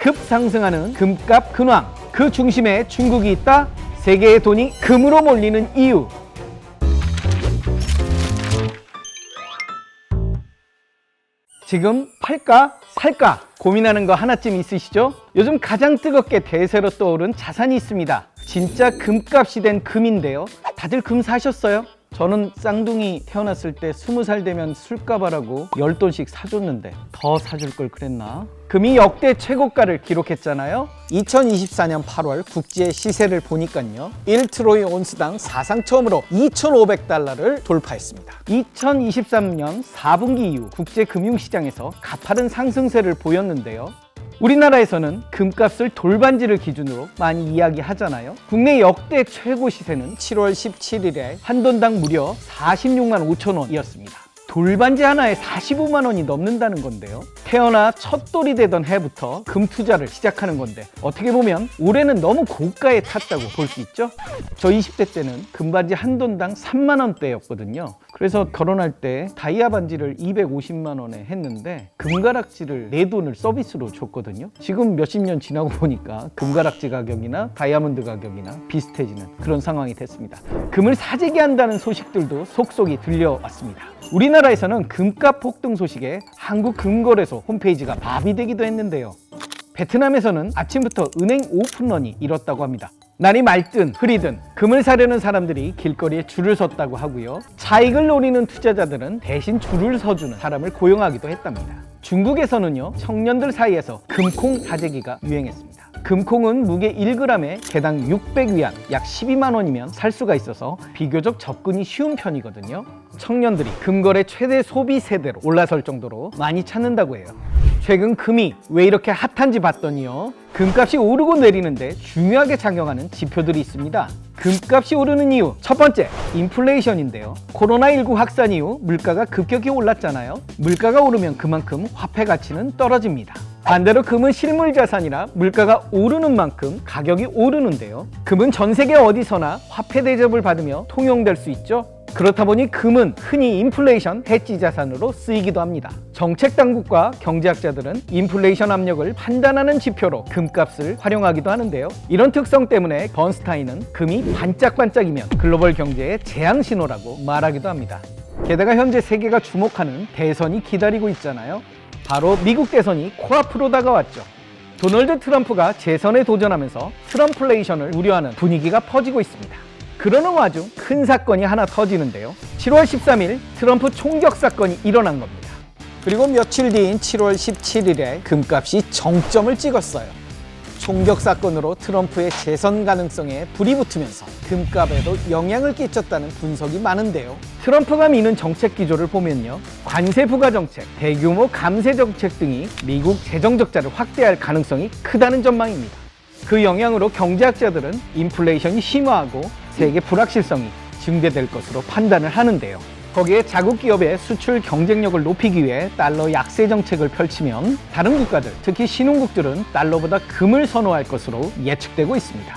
급상승하는 금값 근황, 그 중심에 중국이 있다. 세계의 돈이 금으로 몰리는 이유. 지금 팔까 살까 고민하는 거 하나쯤 있으시죠? 요즘 가장 뜨겁게 대세로 떠오른 자산이 있습니다. 진짜 금값이 된 금인데요. 다들 금 사셨어요? 저는 쌍둥이 태어났을 때 20살 되면 술값하라고 10돈씩 사줬는데 더 사줄 걸 그랬나? 금이 역대 최고가를 기록했잖아요. 2024년 8월 국제 시세를 보니까요, 1트로이 온스당 사상 처음으로 2,500달러를 돌파했습니다. 2023년 4분기 이후 국제 금융시장에서 가파른 상승세를 보였는데요. 우리나라에서는 금값을 돌반지를 기준으로 많이 이야기하잖아요. 국내 역대 최고 시세는 7월 17일에 한 돈당 무려 46만 5천 원이었습니다. 돌반지 하나에 45만 원이 넘는다는 건데요. 태어나 첫 돌이 되던 해부터 금 투자를 시작하는 건데 어떻게 보면 올해는 너무 고가에 탔다고 볼 수 있죠. 저 20대 때는 금반지 한 돈당 3만 원대였거든요. 그래서 결혼할 때 다이아 반지를 250만 원에 했는데 금가락지를 4돈을 서비스로 줬거든요. 지금 몇십 년 지나고 보니까 금가락지 가격이나 다이아몬드 가격이나 비슷해지는 그런 상황이 됐습니다. 금을 사재기 한다는 소식들도 속속이 들려왔습니다. 우리나라에서는 금값 폭등 소식에 한국금거래소 홈페이지가 마비되기도 했는데요. 베트남에서는 아침부터 은행 오픈런이 일었다고 합니다. 날이 맑든 흐리든 금을 사려는 사람들이 길거리에 줄을 섰다고 하고요. 차익을 노리는 투자자들은 대신 줄을 서주는 사람을 고용하기도 했답니다. 중국에서는요, 청년들 사이에서 금콩 사재기가 유행했습니다. 금콩은 무게 1g에 개당 600위안, 약 12만 원이면 살 수가 있어서 비교적 접근이 쉬운 편이거든요. 청년들이 금거래 최대 소비 세대로 올라설 정도로 많이 찾는다고 해요. 최근 금이 왜 이렇게 핫한지 봤더니요, 금값이 오르고 내리는데 중요하게 작용하는 지표들이 있습니다. 금값이 오르는 이유, 첫 번째, 인플레이션인데요. 코로나19 확산 이후 물가가 급격히 올랐잖아요. 물가가 오르면 그만큼 화폐 가치는 떨어집니다. 반대로 금은 실물 자산이라 물가가 오르는 만큼 가격이 오르는데요. 금은 전 세계 어디서나 화폐 대접을 받으며 통용될 수 있죠. 그렇다 보니 금은 흔히 인플레이션 해지 자산으로 쓰이기도 합니다. 정책 당국과 경제학자들은 인플레이션 압력을 판단하는 지표로 금값을 활용하기도 하는데요. 이런 특성 때문에 번스타인은 금이 반짝반짝이면 글로벌 경제의 재앙 신호라고 말하기도 합니다. 게다가 현재 세계가 주목하는 대선이 기다리고 있잖아요. 바로 미국 대선이 코앞으로 다가왔죠. 도널드 트럼프가 재선에 도전하면서 트럼플레이션을 우려하는 분위기가 퍼지고 있습니다. 그러는 와중 큰 사건이 하나 터지는데요. 7월 13일 트럼프 총격 사건이 일어난 겁니다. 그리고 며칠 뒤인 7월 17일에 금값이 정점을 찍었어요. 총격 사건으로 트럼프의 재선 가능성에 불이 붙으면서 금값에도 영향을 끼쳤다는 분석이 많은데요. 트럼프가 미는 정책 기조를 보면요, 관세 부과 정책, 대규모 감세 정책 등이 미국 재정 적자를 확대할 가능성이 크다는 전망입니다. 그 영향으로 경제학자들은 인플레이션이 심화하고 세계 불확실성이 증대될 것으로 판단을 하는데요. 거기에 자국 기업의 수출 경쟁력을 높이기 위해 달러 약세 정책을 펼치면 다른 국가들, 특히 신흥국들은 달러보다 금을 선호할 것으로 예측되고 있습니다.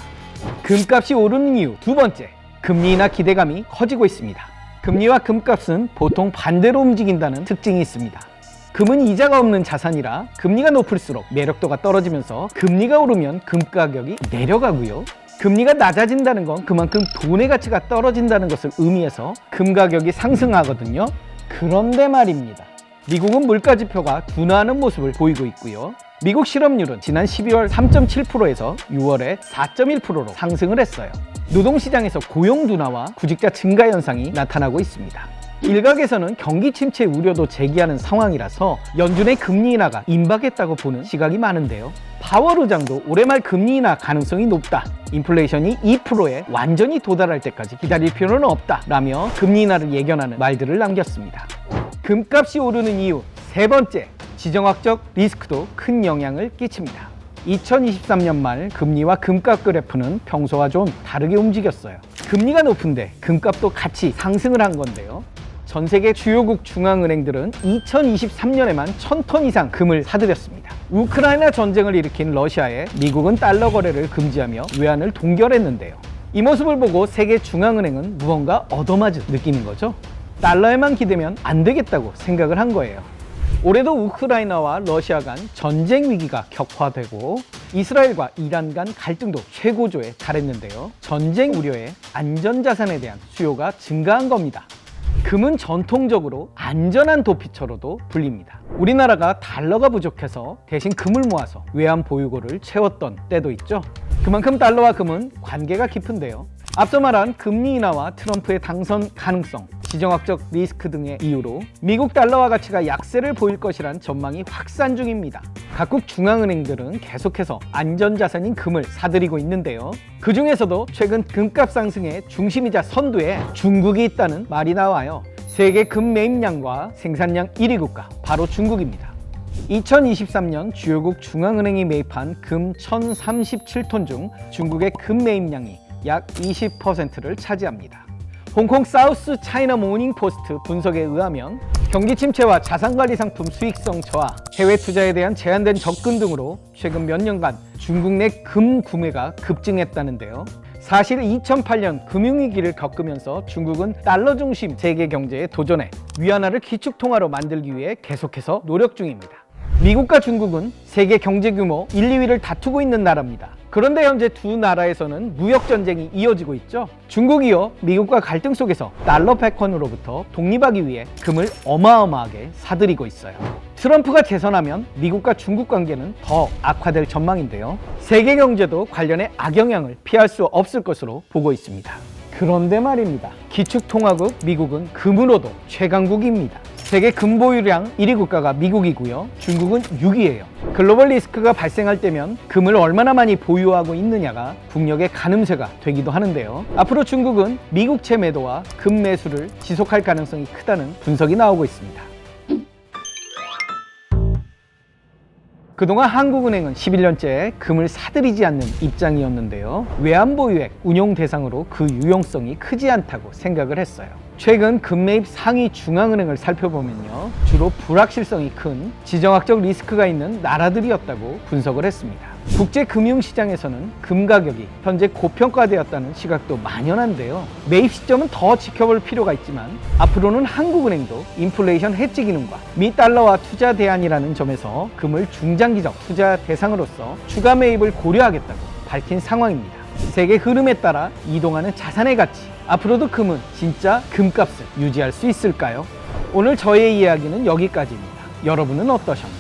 금값이 오르는 이유 두 번째, 금리 인하 기대감이 커지고 있습니다. 금리와 금값은 보통 반대로 움직인다는 특징이 있습니다. 금은 이자가 없는 자산이라 금리가 높을수록 매력도가 떨어지면서 금리가 오르면 금 가격이 내려가고요. 금리가 낮아진다는 건 그만큼 돈의 가치가 떨어진다는 것을 의미해서 금 가격이 상승하거든요. 그런데 말입니다. 미국은 물가지표가 둔화하는 모습을 보이고 있고요. 미국 실업률은 지난 12월 3.7%에서 6월에 4.1%로 상승을 했어요. 노동시장에서 고용 둔화와 구직자 증가 현상이 나타나고 있습니다. 일각에서는 경기 침체 우려도 제기하는 상황이라서 연준의 금리 인하가 임박했다고 보는 시각이 많은데요. 파월 의장도 올해 말 금리 인하 가능성이 높다, 인플레이션이 2%에 완전히 도달할 때까지 기다릴 필요는 없다 라며 금리 인하를 예견하는 말들을 남겼습니다. 금값이 오르는 이유 세 번째, 지정학적 리스크도 큰 영향을 끼칩니다. 2023년 말 금리와 금값 그래프는 평소와 좀 다르게 움직였어요. 금리가 높은데 금값도 같이 상승을 한 건데요. 전 세계 주요국 중앙은행들은 2023년에만 1000톤 이상 금을 사들였습니다. 우크라이나 전쟁을 일으킨 러시아에 미국은 달러 거래를 금지하며 외환을 동결했는데요. 이 모습을 보고 세계 중앙은행은 무언가 얻어맞은 느낌인 거죠. 달러에만 기대면 안 되겠다고 생각을 한 거예요. 올해도 우크라이나와 러시아 간 전쟁 위기가 격화되고 이스라엘과 이란 간 갈등도 최고조에 달했는데요. 전쟁 우려에 안전자산에 대한 수요가 증가한 겁니다. 금은 전통적으로 안전한 도피처로도 불립니다. 우리나라가 달러가 부족해서 대신 금을 모아서 외환 보유고를 채웠던 때도 있죠. 그만큼 달러와 금은 관계가 깊은데요. 앞서 말한 금리 인하와 트럼프의 당선 가능성, 지정학적 리스크 등의 이유로 미국 달러화 가치가 약세를 보일 것이란 전망이 확산 중입니다. 각국 중앙은행들은 계속해서 안전자산인 금을 사들이고 있는데요. 그 중에서도 최근 금값 상승의 중심이자 선두에 중국이 있다는 말이 나와요. 세계 금 매입량과 생산량 1위 국가, 바로 중국입니다. 2023년 주요국 중앙은행이 매입한 금 1037톤 중 중국의 금 매입량이 약 20%를 차지합니다. 홍콩 사우스 차이나 모닝 포스트 분석에 의하면 경기 침체와 자산관리 상품 수익성 저하, 해외 투자에 대한 제한된 접근 등으로 최근 몇 년간 중국 내 금 구매가 급증했다는데요. 사실 2008년 금융위기를 겪으면서 중국은 달러 중심 세계 경제에 도전해 위안화를 기축통화로 만들기 위해 계속해서 노력 중입니다. 미국과 중국은 세계 경제 규모 1, 2위를 다투고 있는 나라입니다. 그런데 현재 두 나라에서는 무역 전쟁이 이어지고 있죠. 중국이요, 미국과 갈등 속에서 달러 패권으로부터 독립하기 위해 금을 어마어마하게 사들이고 있어요. 트럼프가 재선하면 미국과 중국 관계는 더 악화될 전망인데요. 세계 경제도 관련해 악영향을 피할 수 없을 것으로 보고 있습니다. 그런데 말입니다. 기축통화국 미국은 금으로도 최강국입니다. 세계 금 보유량 1위 국가가 미국이고요. 중국은 6위예요. 글로벌 리스크가 발생할 때면 금을 얼마나 많이 보유하고 있느냐가 국력의 가늠쇠가 되기도 하는데요. 앞으로 중국은 미국채 매도와 금 매수를 지속할 가능성이 크다는 분석이 나오고 있습니다. 그동안 한국은행은 11년째 금을 사들이지 않는 입장이었는데요. 외환보유액 운용 대상으로 그 유용성이 크지 않다고 생각을 했어요. 최근 금매입 상위 중앙은행을 살펴보면요, 주로 불확실성이 큰 지정학적 리스크가 있는 나라들이었다고 분석을 했습니다. 국제금융시장에서는 금 가격이 현재 고평가되었다는 시각도 만연한데요. 매입 시점은 더 지켜볼 필요가 있지만 앞으로는 한국은행도 인플레이션 해지 기능과 미 달러화 투자 대안이라는 점에서 금을 중장기적 투자 대상으로서 추가 매입을 고려하겠다고 밝힌 상황입니다. 세계 흐름에 따라 이동하는 자산의 가치, 앞으로도 금은 진짜 금값을 유지할 수 있을까요? 오늘 저의 이야기는 여기까지입니다. 여러분은 어떠셨나요?